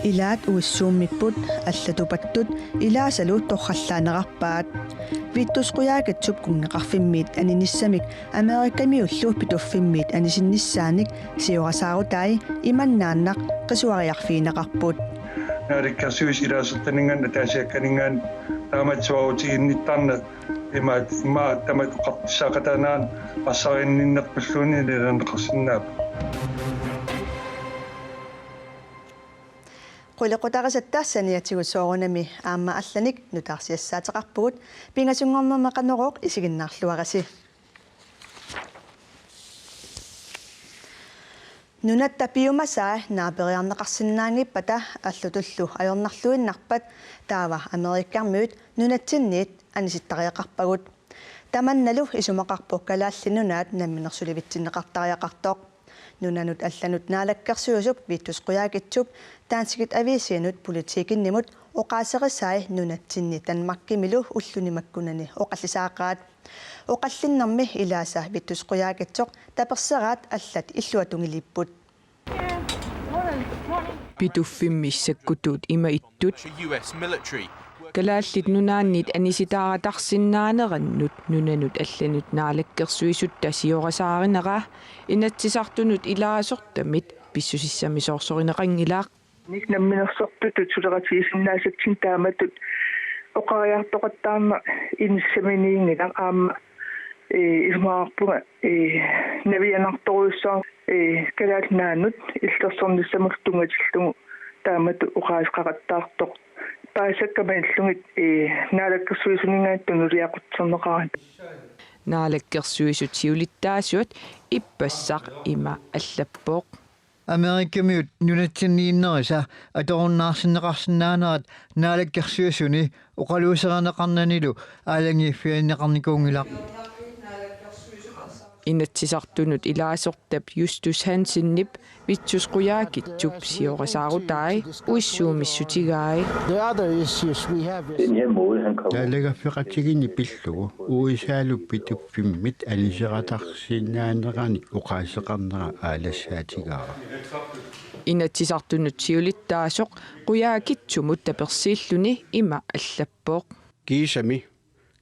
Ilaat uissuummiput allatupattut ilaasaluut torrallaaneqarpaat vittusquyaakatsup kunneqarfimmiit aninissamik Amerikamiulluut pituffimmiit anisinnisaanik siorasaarutai imannaannaq qisuariarfiinaqarput naarikkasuus ilaasuttaningan ataasiakkaningan taamatsuautiginnittarna imaat tamat qartissaaqatanaan qassariinninnerpulluuni nilaneqarsinnaap Qullequtaqasattaassaniatigussoorunami aamma allanik nutarsiassaateqarpugut pingasungornermaqaneroq isiginnaarluarasi Nunatta piumasaa naaperiarneqarsinnaangippata allutullu ajornarluinnarpat taava Amerikkarmiut nunatsinniit anisittariaqarpagut tamannalu isumaqarpu kalaallinunaat namminersulivitsinneqartariaqartoq nunanut allanut naalakkersuusup vittusquyaakitsup taansigit avisianut politiikinnimut oqaaseqisai nunatsinni tanmarkimilu ullunimakkunani oqallisaaqaat oqallinnermi ilaasa vittusquyaakitsoq taperseraat allat illuatungilipput pituffimmissakkutut ima ittut kalaallit nunaannit anisitaarataqsinnaanerannut nunanut allanut naalakkersuisut tasiorasaarinera inatsisartunut ilaasortamit pissusissamisoorsorinеqangilaaq ник намминерсортутут сулератигисиннаасатсин тааматут оқариартоқаттаарна инссаминиингила аама илмаарпуга навианарторуйссаа калаалнаанут иллерсорниссамертунгатиллугу таамату оқаасқақаттаартоқ паасаккамаиллугит наалаккерсуисунингааттунулиақутсернеқарат наалаккерсуисут сиулиттаасуат иппассақ има аллаппооқ Amerikamiut nunatsinniinnerisa atorunnaarsinneqarsinnaaneraat naalakkersuisuni oqaluuseranneqarnanilu aalangiffianneqarnikuungilaq inatsisartunut ilaasortap Justus Hansinnip vitsusquyaakitsup siorasaarutai uissuumissutigaai den her måde han kommer der ligger fiqatiginni pillugu uisaaluppituffimit aniseqatarsinnaannerani uqaaseqarnera aalassaatigaara inatsisartunut siulittaasoq quyaakitsumut tapersiilluni ima allappoq kiisami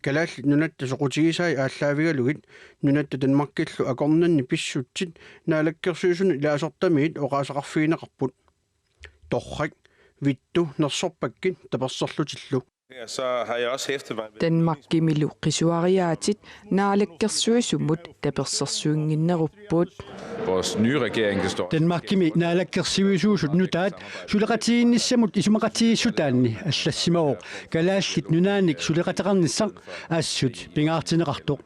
kalaallit nunatta soqutigisai ааllaавигалугит нунатта танмаркиллу акорнанни писсутсит наалаккерсуусуни илаасортамиит оqaасақарфиинеқарпут торрак витту нерсорпаккит таперсерлутиллу Så har jeg også hæftet mig ved Danmarkimilu qisuariaatit naalakkersuisumut tapersersuunginnerupput vores nye regering, det står. Danmarkimi naalakkersuisuusut nutaat suleqatiinnissamut isumaqatiissutaanni allassimaoq kalaallit nunaanik suleqataqarnissaq аассут пингаартинеқартоқ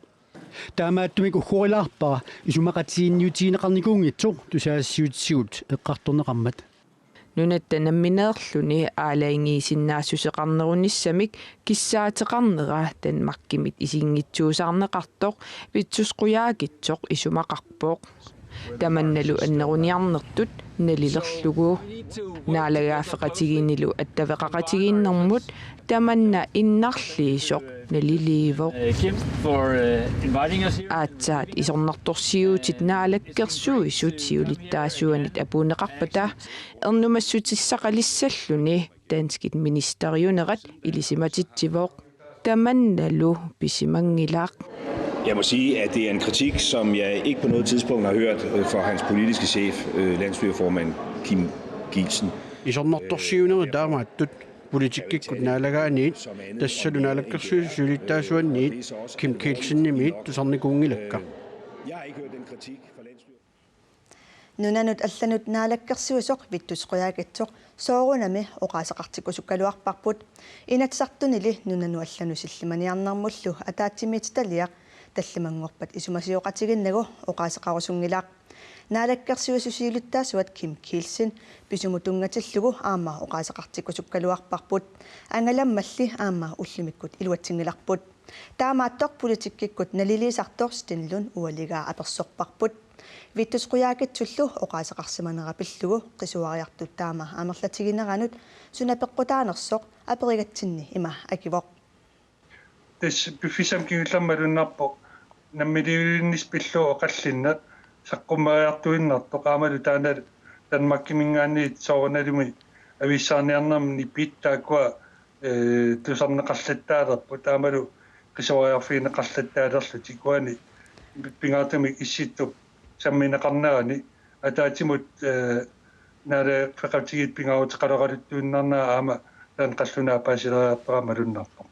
таамааттумик уггуриlaarpara isumaqatiinniutiineqarnikuungitsoq тусаассиутсигут эққарторнеқармат nunatta nammineerluni aalaingiisinnaassuseqarnerunnissamik kissaateqarnera Danmarkimit isiingitsuusarneqartoq vitsusquyaakitsoq isumaqarpooq tamannalu anneruniarnertut nalilerlugu naalagaaffeqatigiinilu attaveqaqatigiinnermut tamanna innarliisoq naliliivoq aatsaat isornartorsiuutit naalakkersuisut siulittaasuanit apuuneqarpata ernumassutissaqalissalluni danskit ministeriunerat ilisimatittivoq tamannalu pisimangilaaq Jeg må sige, at det er en kritik, som jeg ikke på noget tidspunkt har hørt fra hans politiske chef, landsstyreformand Kim Gielsen. Isornartorsiuneri taamaattut politikkikut naalagaaniit tassalu naalakkersuisulittaasuanniit Kim Kielsen-nimiit tusarnikuungilakka Jeg har ikke hørt den kritik fra landsstyret. Nunanut allanut naalakkersuusoq vittusquyaakitsoq soorunami oqaasaqartikusukkaluarparput inatsartunili nunanu allanusillimaniarnermullu ataatsimiitaliaq таллимангорпат исумасиоқатигиннагу оқаасеқарусунгилаақ наалаккерсуисусиилуттаасуат Kim Kielsen писумутунгатиллугу аама оқаасеқартиккусуккалуарпарпут ангаламмалли аама уллимиккут илуатсингиларпут таамааттоқ политиккиккут налилисартор стенлун уалигаа аперсорпарпут виттусқуяакитсуллу оқаасеқарсиманерапиллугу қисуариартут таама амерлатигинеранут сунапеққутаанерсоқ аперигатсинни има акивоқ тас пифисам кигулламмалуннарпо наммилиулиннис пиллуу оқаллиннат саққумариартуиннартоқ аамалу таана танмаккимингаанни соорналуми ависсаарниарнарми питтаакуа тусарнеқарлаттаалерпу таамалу qisoriarfiineqarlattaalерlu tikuani pingaatumi issittup sammineqarnaani ataatимут наале феқатигит пингаутеқалералуттуиннарнаа аама таан қаллунаа паасилериарпарамалуннарпо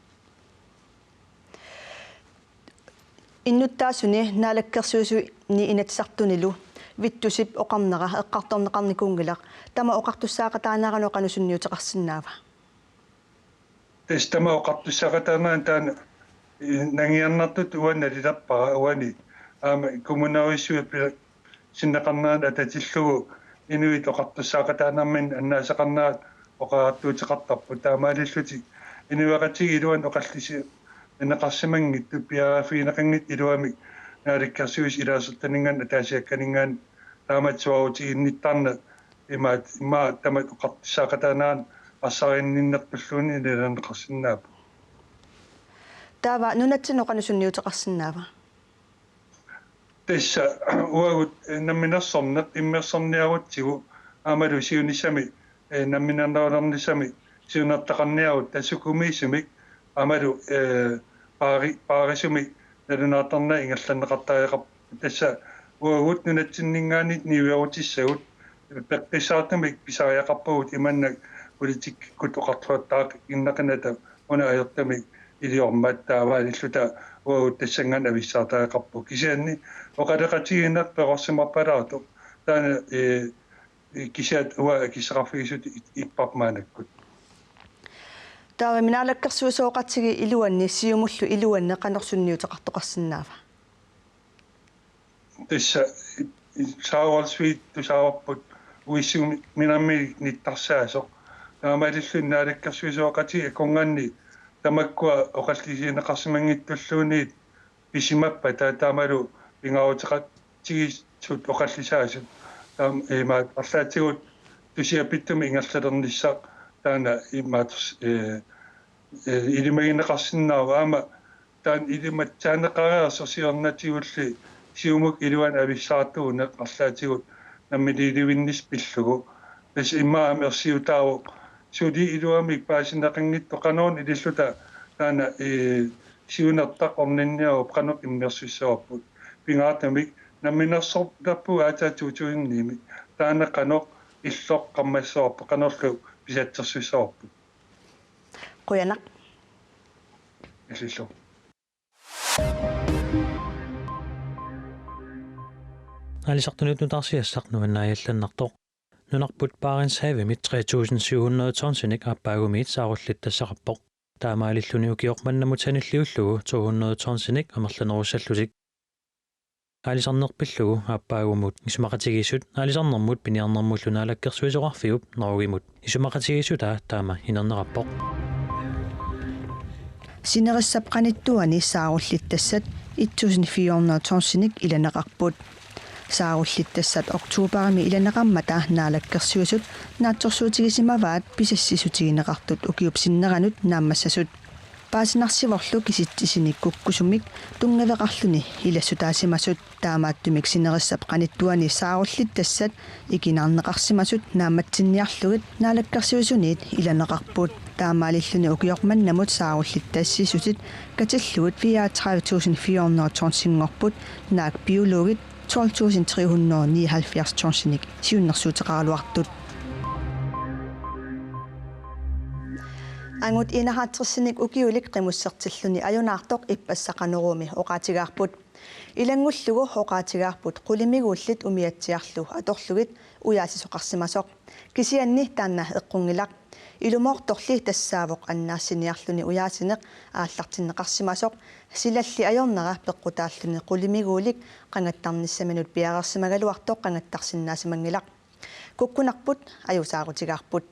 иннуттаасуни наалаккерсуусу ни инатсартунилу виттусип оқарнера эққарторнеқарникуунгилақ тама оқартуссаақатаанаарану қанусунниутеқарсинаава тестама оқартуссаақатаанаан таана нангиарнартут уаналиларпара уани аама коммунаарисуи синнеқарнаат ататиллугу инуит оқартуссаақатаанармин аннаасеқарнаат оқаартуутеқартарпу таамаалиллути инуақатиги илуан оқаллиси инеқарсимангитту пиарафиинеқангит илуами нааликкерсуис илаасертанинган атаасиакканингаан тааматсуарутигинниттарна имаа тамат оқартуссаақатаанаан ассаринниннерпуллуни иланеқарсинаапу таава нунатсино қанусунниутеқарсинаава тесса уагут намминерсорнеқ иммерсорниарутсигу аамалу сиунissami намминернернернissami сиунертақарниарут тассукумиисумик аамалу паарисуми налунаатарна ингерланнеқартариақар тасса уагут нунатсиннингаанит ниуиарутиссагут пеққисаартумик писариақарпагут иманнак политиккут оқартуаттаақ иннақината уна аёртамик илиормат тааваалиллута уагут тассанган ависсаартариақарпу кисианни оқалеқатигиннақ перорсимарпалаарту таана кисиат уа кисеқарфигисут иппармаанаккут таава минаалаккерсуусооқатсиги илуанни сиумуллу илуанне қанерсунниутеқартоқарсинаава тасса саавалсвит тусааварпут уиссуми минамми ниттарсаасо таамалиллун наалаккерсуусооқати аконганни тамаккуа оқаллисинеқарсимангиттуллуунит писимаппа таамалу пингаутеқатсигисут оқаллисаасут таам имаат арлаатигут тусиапиттуми ингерлалерниссаа таана имаат илимагинеқарсинаава аама таан илиматсаанеқариарсорсиорнатигулли сиумук илуан ависсаартуунеқ арлаатигут наммилиливиннис пиллугу тас имаа мерсиутааву суди илуамик паасинеқангитто кануун илиллута таана сиунертақ орнинниау канук иммерсуссаорпут пингаатамик намминерсорпу аатаатуутуинними таана канук иллоқ қаммассаорпу канорлу писатсерсуссаорпут қуянақ илиллу алисартунут нутарсиассақ нуаннааялланнартоқ нунарпут Баренцhavimit 3700 тонсиник аппаагумиит сааруллиттассақарпоқ таамаалиллуни укиоқманнамут саниллиуллугу 200 тонсиник амерланеруссаллутик алисарнерпиллугу аппаагумут исумақатигиссут алисарнэрмут пиниарнэрмуллунаалаккерсуисоқарфиуп норugimут исумақатигиссутаа таама инернераппоқ синериссапқаниттуани сааруллиттассат 1400 тонсиник иланеқарпут сааруллиттассат октуупарами иланеқармата наалаккерсуисут наатсорсуутигисимаваат писассисутигинеқартут укиупсиннеранут нааммассасут паасинарсиворлу киситтисиник куккусумик тунгавеқарлуни илассутаасимасут таамааттумик синериссапқаниттуани сааруллиттассат икинаарнеқарсимасут нааматсинниарлугит наалаккерсуисунит иланеқарпут таамаалиллуни укиорманнамут сааруллиттаассисутит катиллугут 34400 тонсингорпут наак биологит 12.379 тонсиник сиуннэрсуутеқаралуартут ангут инахаатсерсиник укиулик қимуссертиллуни аюнаартоқ иппассақанеруми оқаатигаарпут илангуллугу оқаатигаарпут қулимигууллит умиатсиарлу аторлугит уяасисоқарсимасоқ кисианни таанна эққунгилақ илумоорторли тассаавоқ аннаассиниарлуни уяасинеқ ааллартиннеқарсимасоқ силалли аёрнера пеққутааллуни қулимигуулик қангаттарниссаманут пиарерсимагалуартоқ қангаттарсинаасимангилақ куккунарпут аюсаарутигаарпут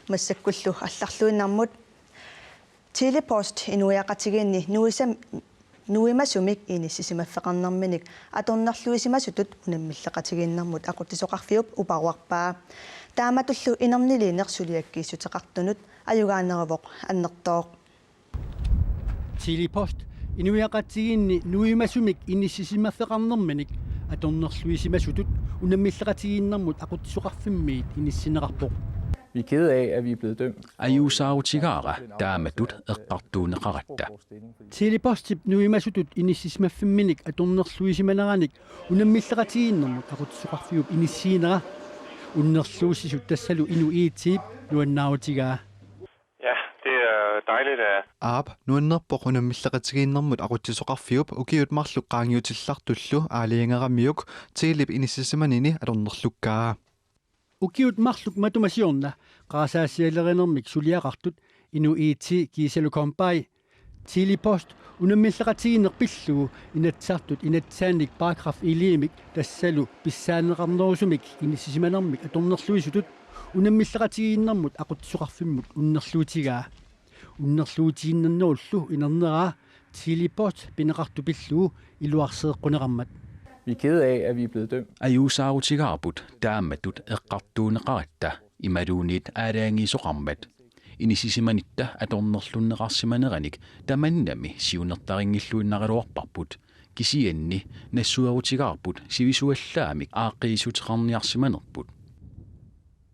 массаккуллу алларлуиннармут телепост инуяқатигинни нуимасумик иниссисимаффеқарнэрминик аторнерлуисимасутут унаммиллеқатигиннэрмут ақутисоқарфиуп упаруарпаа тааматуллу инернилиинерсулиаккииссутеқартунут аюгаанеравоқ аннертооқ Телепост Inuiaqatiginni nuimasumik inissisimafeqarnermanik atornerluisimasutut unammillaqatiginnarmut aqutsuqarfimmiit inissineqarpoq. Vi er kede af, at vi er blevet dømt. Ajusaautigaara taamatut eqqartuuneqaratta. Tilipostip nuimasutut inissisimafimminik atornerluisimaneranik unammillaqatiginnarmut aqutsuqarfiup inissiinera unnerluusisut tassalu inuiitiip nuannautigaa. Ja, det er dejligt at Aap nuannerpoq unammillaqatiginnarmut aqutsuqarfiup ukiut marluk qaangiutillartullu aaliingeramiuk tiilip inississimanini atornerlukkaa. Ukiut marluk matumasiorna qaasaassialerinermik suliaqartut inuiiti kiisalukompai tilipost unammillaqatiginnerpillugu inatsartut inatsaanik paragraf iliimik tassalu pissaaneqarnerusumik inissimanermik atornerluisutut unammillaqatiginnarmut aqutsuqarfimmut unnerluutigaa unnerluutiginnarnerullu inerneraa tilipost pineqartupillugu iluarseeqquneqarmat. Vi er kede af, at vi er blevet dømt. Ajusaautigaarput taamatut eqqartuuneqaratta imaluunit aaraangiisoqarmat. Inisisimannitta atornerlunneqarsimaneranik tamannami siunertaringilluinnariluarparput kisianni nassuarutigaarput sivisuallaamik aaqqiisutiqarniarsimanerput.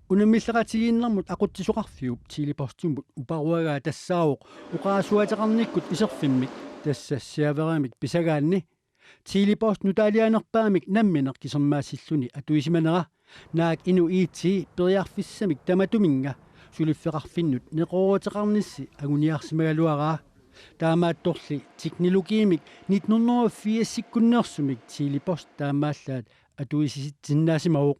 Unammillaqatiginnarmut aqutsuqarfiup tilipostumut uparuagaa tassaaoq uqaasuateqarnikkut iserfimmik tassassiaveramik pisagaanni tilipost nutaalianerpaamik nammineq kisermaassilluni atuisimanera naak inuiiti periarfissamik tamatuminga suliffeqarfinnut neqoruteqarnissi aguniarsimagaluaraa taamaattorli teknologiimik 1984 tilipost taamaallaat atuisisitsinnaasimaruq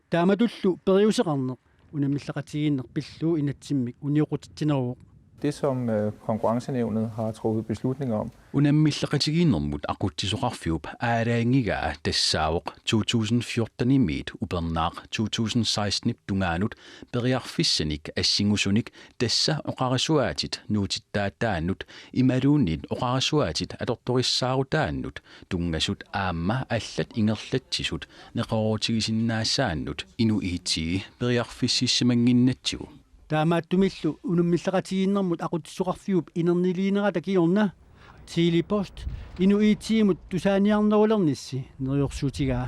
taamatullu periuseqarneq unammillaqatiginnerpilluu inatsimmik uniuqutittineruuq. Det, som konkurrencenævnet har truffet beslutning om. Unammillaqatiginnermut aquttisoqarfiup aaraangigaa tassaaoq 2014 imiit upernaaq 2016 tungaanut periarfissanik assingusunik tassa oqarisuaatit nuutittaataannut imaluunnit oqarisuaatit atortorissaaruutaannut tungasut aamma allat ingerlatsisut neqorutigisinnaassaannut inuiitii periarfississimanginnatsigu. Taamaattumillu unammillaqatiginnarmut aqutsuqarfiup inerniliinerata kiorna tilipost inuiitiimut tusaaniarnerulernissi neriorsuutigaa.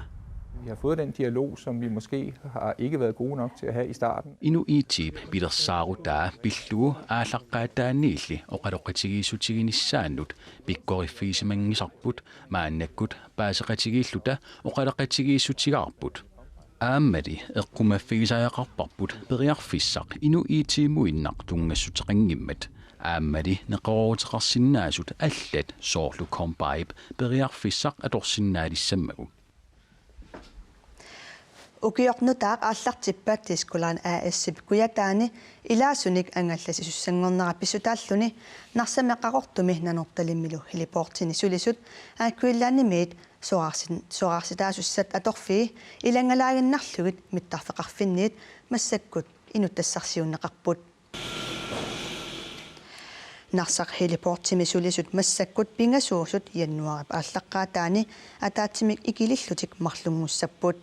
Vi har fået den dialog, som vi måske har ikke været gode nok til at have i starten. Inuiitiip pilersaarutaa pillugu aallaqqaataanniilli oqaloqqatigiissutiginissaannut pikkorifiisimangisarput maannakkut paaseqatigiilluta oqaloqqatigiissutigaarput. Aammati eqqumaffigisaajaqarparput periarfissaq inuiitiimuinnaq tungassutiqangimmat aammati neqoruteqarsinnaasut allat soorlu kompaip periarfissaq atorsinnaalissammagu. Ukiornutaaq aallartippaat tiskulaan ASP kuyataani ilaasunik angallassisussangornerappisutaalluni narsameqqaqortumi nanortalimmilu hiliportini sulisut aakkuillaannimiit soarsitaasussat atorfii ilangalaaginnarlugit mittarfeqarfinniit massakkut inuttassarsiunneqarput narsaq hiliportimi sulisut massakkut pingasuusut jannuarip aallaqqaataani ataatsimik ikilillutik marlungussaput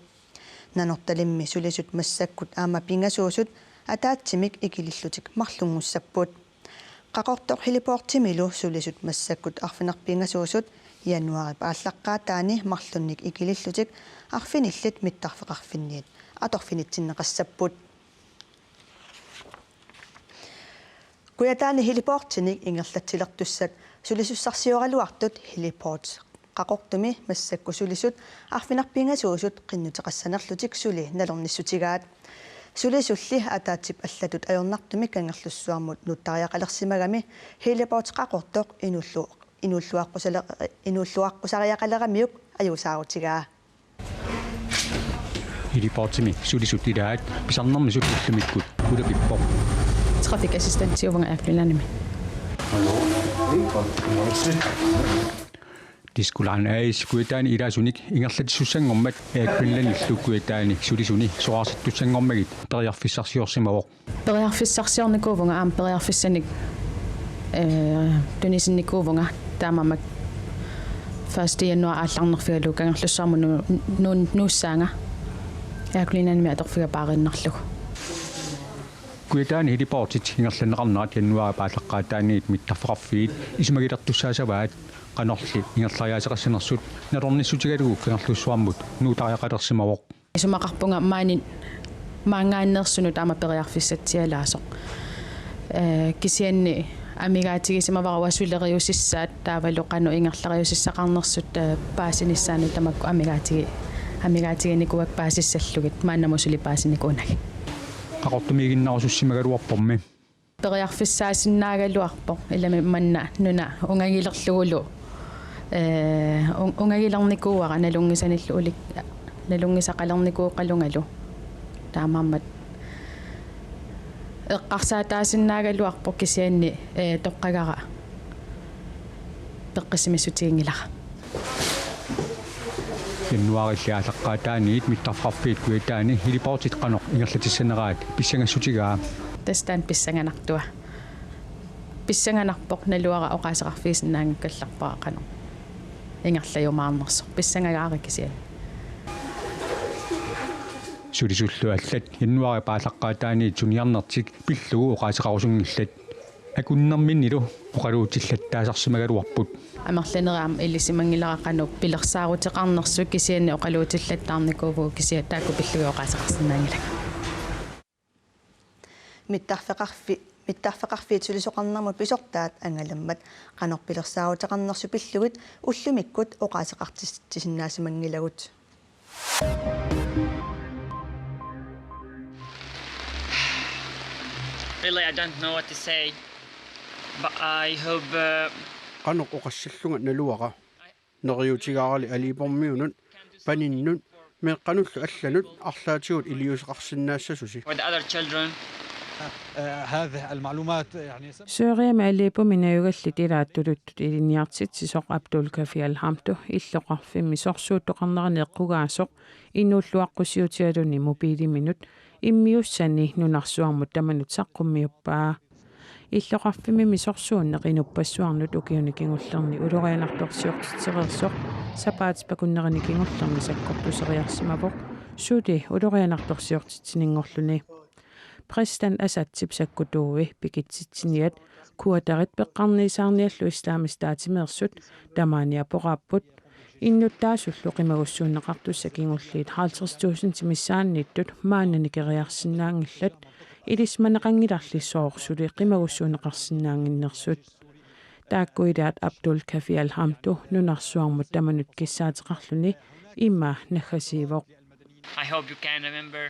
nanortalimmi sulisut massakkut aama pingasuusut ataatsimik ikilillutik marlungussaput qaqortoq hiliportimilu sulisut massakkut arfinerpingasuusut januarip ааllaqqaataani marlunnik ikilillutik arfinillit mittarfeqarfinniit atorfinitsinneqassapput kuyataani hiliportinik ingerlatsilertussat sulisussarsiоралуартут hiliports qaqortumi massakku sulisut arfinerpingasuusut qinnuteqassanerlutik suli nalornissutigaat sulisulli ataatip allatut ajornartumik kangerlussuarmut nuttariaqalersimagami hiliports qaqortoq inuulluaqqusariaqaleramiuk ajusaarutigaa hiliportimi sulisut ilaat pisarnermi sutullumikkut ulapippo trafikassistentiuvanga aaklunanimi tiskulaan aais kuitaani ilaasunik ingerlatissussangormat aaklunanillukkuitaani sulisuni soarsittussangormagit periarfissarsiorsimawoq periarfissarsiornikuuvanga aam periarfissanik tunisinnikkuuvanga taamamak 1. januar aallarnerfigalu kangerlussaarmu nuussaanga aaklunanimi atorfiga paarinnarlugu kuitaani hiliportit ingerlanneqarnaat jannuaa paallaqqaataaniit mittaffaqarfiit isumagilерtussаасаваат qanorli ingerlariaaseqassinersut nalornissutigalugu kingerlussuarmut nuutariaqalersimavoq isumaqarpunga maangaannersunut amaperiarfissatsialaasoq kisianni amigaatigisimavarauassulleriusissaat taavaluqanu ingerlariusissaqarnersut paasinissaaну tamakku amigaatigинikuак paasissallugit maannamusuli paasinikuunagi qaqortumiiginnarusussimaгаluarpormi periarfissaasinnaagaluarpo ilami manna nuna ungagilerlugulu ungagilarnikuuara nalungisanillu ulik nalungisaqalarnikuuqalungalu taamammat eqqarsaataasinnaaгаluarpo kisianni toqqagara peqqissimissutiingilara jannuarilliaaleqqaataaniit mittaffaqarfiit kuitaani hiliportit qanoq ingerlatissaneraat pissangassutigaa tastaan pissanganartua pissanganarpoq naluara oqaaseqarfiisinnaangakkallarpaa qano ingerlajumaarnersoq pissangagaara kisian sulisulluallat jannuari paallaqqaataaniit suniarnertik pillugu oqaaseqarusunngillat akunnerminnilu oqaluutillattaasarsimagaluarput амерланераам илисимангиларақану пилерсаарутеқарнерсу кисианни оқалуутиллаттаарникууву кисиа таакку пиллугиоқаасеқарсинаангилага миттарфеқарфиит сулисоқарнэрмут писортаат ангаламмат қанорпилерсаарутеқарнерсу пиллугит уллумиккут оqaасеқартиссиннаасимангилагут Really, I don't know what to say, but I hope qanuq oqassalluga naluara neriutigaarali aliipormiunut paninnut meeqqanullu allanut arlaatigut iliuseqarsinnaassasusi with other children. هذه المعلومات يعني سوريا алипу минаюгалли тилааттулуттут илиниартитсисоқ Абдул Кафи Алхамту иллоқарфимми сорсуутоқарнерани эққугаасоқ инууллуаққусиутиалуни мобилиминут иммиуссани нунарсуармут таманут саққуммиуппаа иллоқарфимми мисорсууннеқ инуппассуарнут укиуникингуллерни улорианарторсиортитсеқерсоқ сапаат пакуннерани кингуллерни саккортусериарсимавоқ сули улорианарторсиортитсинингорлуни Præsident Assad sakkutuuvi pikitsitsiniat kuatarit peqqarniisaarniallu islaamistaatimeersut tamaania poqaapput innuttaasullu qimagussuunneqartussakingulliit 50,000 timissaanniittut maannanikeriarsinnaangillat ilismaneqangilarlissoorsuли qimagussuunneqarsinnaanginnersut taakkuilaat Abdul Kafi Alhamtu nunarsuarmut tamanut kissaateqarluni imma naggasiivoq I hope you can remember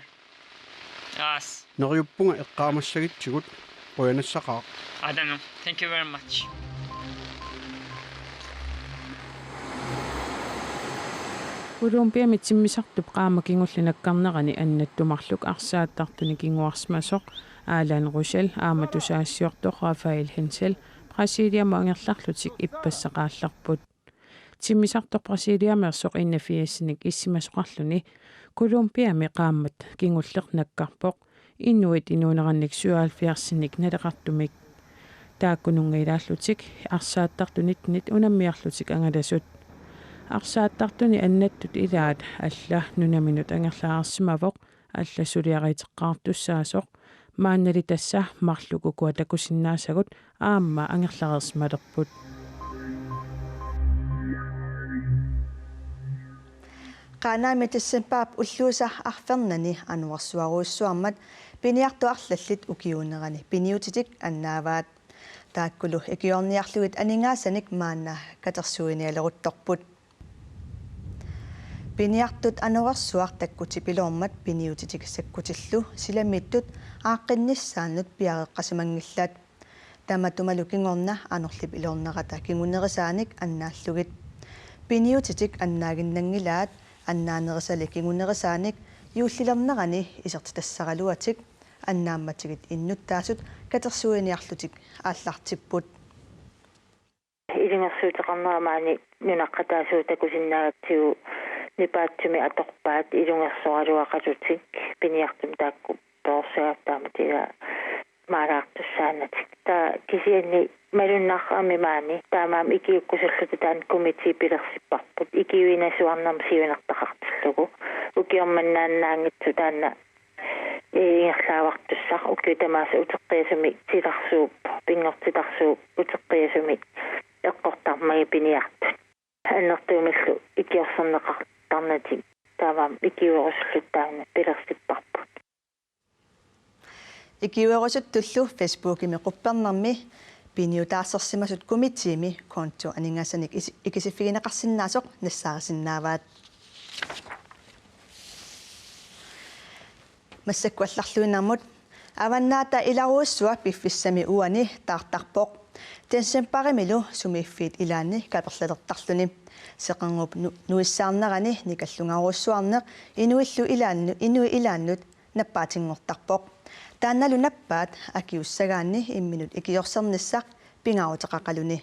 us. neriuppunga eqqaamassagitsugut qoyanassaqaa I don't know. Thank you very much. Colombia mitsimmisartup qaamakingullunakkarnerani annattumarluk arsaattartuni kinguarsmasoq Alan Russell aamatusaassiortoq Rafael Hensel Brasilia maangerlarlutik ippassaqaallarput timmisartor Brasiliamersoq innafiassinik issimasoqarluni Colombia miqaammat kingullernakkarpoq innuit inuunerannik 77 naleqartumik taakkunungiilaallutik arsaattartunit unammiarlutik angalasut арсааттартуни аннаттут илаат алла нунаminut ангерлаарсимавоқ алла сулиаритеққартуссаасоқ мааннали тасса марлуку куатакусиннаасагут аама ангерлаарсималерпут qaanaami tassampaap ulluusa arfernani anuarsuaruussuarmat piniartuarlallit ukiunerani piniutitik annaavaat taakkulu ikiorniarlugit aningaasanik maanna katersuinialeruttorput piniartut anuarsuar takkutipilormat piniutitik sakkutillu silamittut aaqqinnissaannut piareqqasimangillat tamatumalu kingorna anorlip ilornerata kingunerisaanik annaallugit piniutitik annaaginnangilaat annaanerisali kingunerisaanik yuullilernerani isertitassaraluatik annaammatigit innuttaasut katersuiniarlutik aallartipput илингерсуутеқарнерамаани нунаққатаасуутакусиннаагатсигу нипаатсуми аторпаат илунгерсоалуақалутик пиниартум таакку тоорсагааттааматига маалаартуссаанатик таа кисианни малуннаарами маани таамаам икиуккусерлуту таан комити пилерсиппарпут икиуинасуарнарм сиунертақартиллугу укиорманнааннаангитсу таанна ингерлаавартуссақ уккутамааса утеққиасуми тиларсууп пингортиларсууп утеққиасуми эққортармаги пиниартут аннертуумаллу икиорсернеқартарнати тааваам икиуерусуллуттаана пилерсиппарпут икиуерусуттуллу фейсбукими қуппернэрми пиниутаассерсимасут комитиими конту анингасаник икисиффигинеқарсинаасоқ нассаарисиннааваат массаккуалларлуинэрмут аваннаата иларуussua пиффиссами уани таартарпоқ тенсемпаримилу сумииффиит илаанни каперлалертарлуни сеқангуп нуиссаарнерани никаллунгаруussуарнеқ инуи илааннут наппаатингортарпоқ таанналу наппаат акиуссагаанни имминут икиорсерниссақ пингаутеқақалуни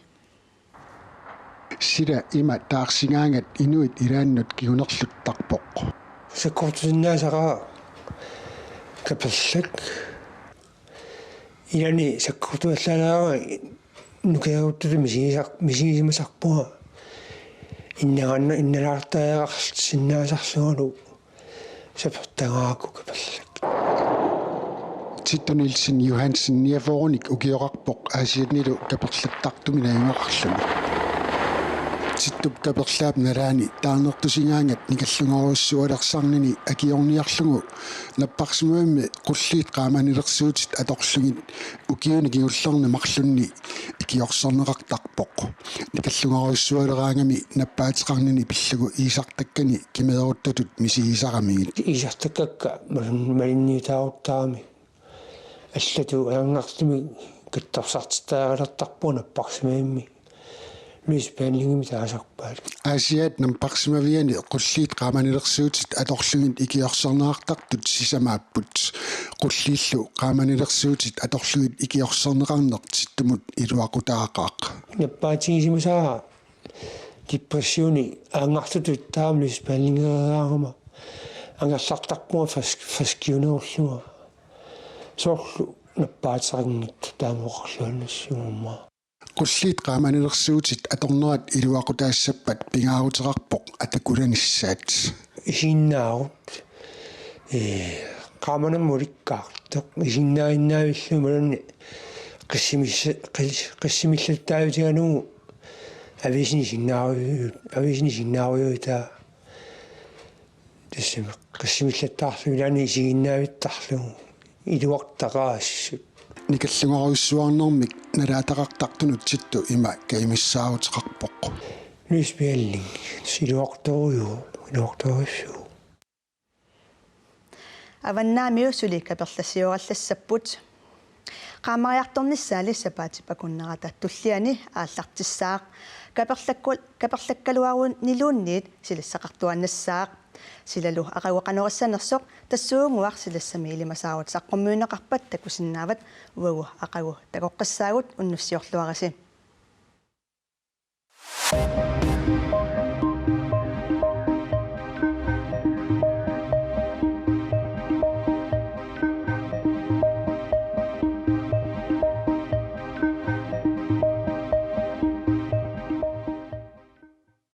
сила има таарсингаангат инуит илааннут кигунерлуттарпоқ саккортусиннаасагаа каперлак илани саккортуаллаалаага нукеагуттулу мисигисимасарпуга иннаганна инналаартаягарлсиннаасарлугалу сапертагааку каперлак Tittonilsen Johansen niaforunik ukiorarpoq aasiatnilu kaperlattaqtuminaingaqarluni Tittup kaperlaap nalaani taanertusingaangat nikallungaruussualersaarnini akiorniarlugu napparsimuammi qulliit qaamanilersuutit atorlugit ukiuni kiullerni marlunni ikiorsorneqartarpoq nikallungaruussualeraangami nappaatiqarnini pillugu iisartakkani kimeeruttutut misigisaramigit иисартаккакка малинниутааруттаарами аллату аангартуми каттарсартитаагалертарпуна парсимаимми луис паанлингими таасарпаат Asiat namparsimaviani qulliit qaamanilersuutit atorlugit ikiorsorneqartartut sisamaaput qulliillu qaamanilersuutit atorlugit ikiorsorneqarneq tittumut iluaqutaaqaaq наппаатигисимасаа депрессиони аангартутут таам луис паанлингераарама ангерлартарпуа фаскиунеорлуга соорлу наппаатсаригнит таамоқарлуаннассуумма qulliit qaamanilersuutit atornerat iluaqutaassappat pingaaruteqarpoq atakulanissaat исиннаарут qaamanamulikkaartoq исиннаиннаавиллумалунни қиссимиллаттаавитиганугу ависинисиннааруйута тассами қиссимиллаттаарлу илани исигиннаавиттарлугу илуартақаассут никаллунгаруйссуарнэрмик налаатақартартунут титту има каимиссаарутеқарпоқ луиспиаллин илуарторуйуу аваннаамиу сули каперлассиораллассаппут qaamariartornissaali sapaatippakunnerata tulliani ааллартиссаақ каперлаккалуарун нилуунниит силассақартуаннассаақ силалу ақагуақанериссанерсоқ тассуунгуар силассами илимасаарут саққуммуинеқарпат такусиннаават уагу ақагу такоққассаагут уннуссиорлуараси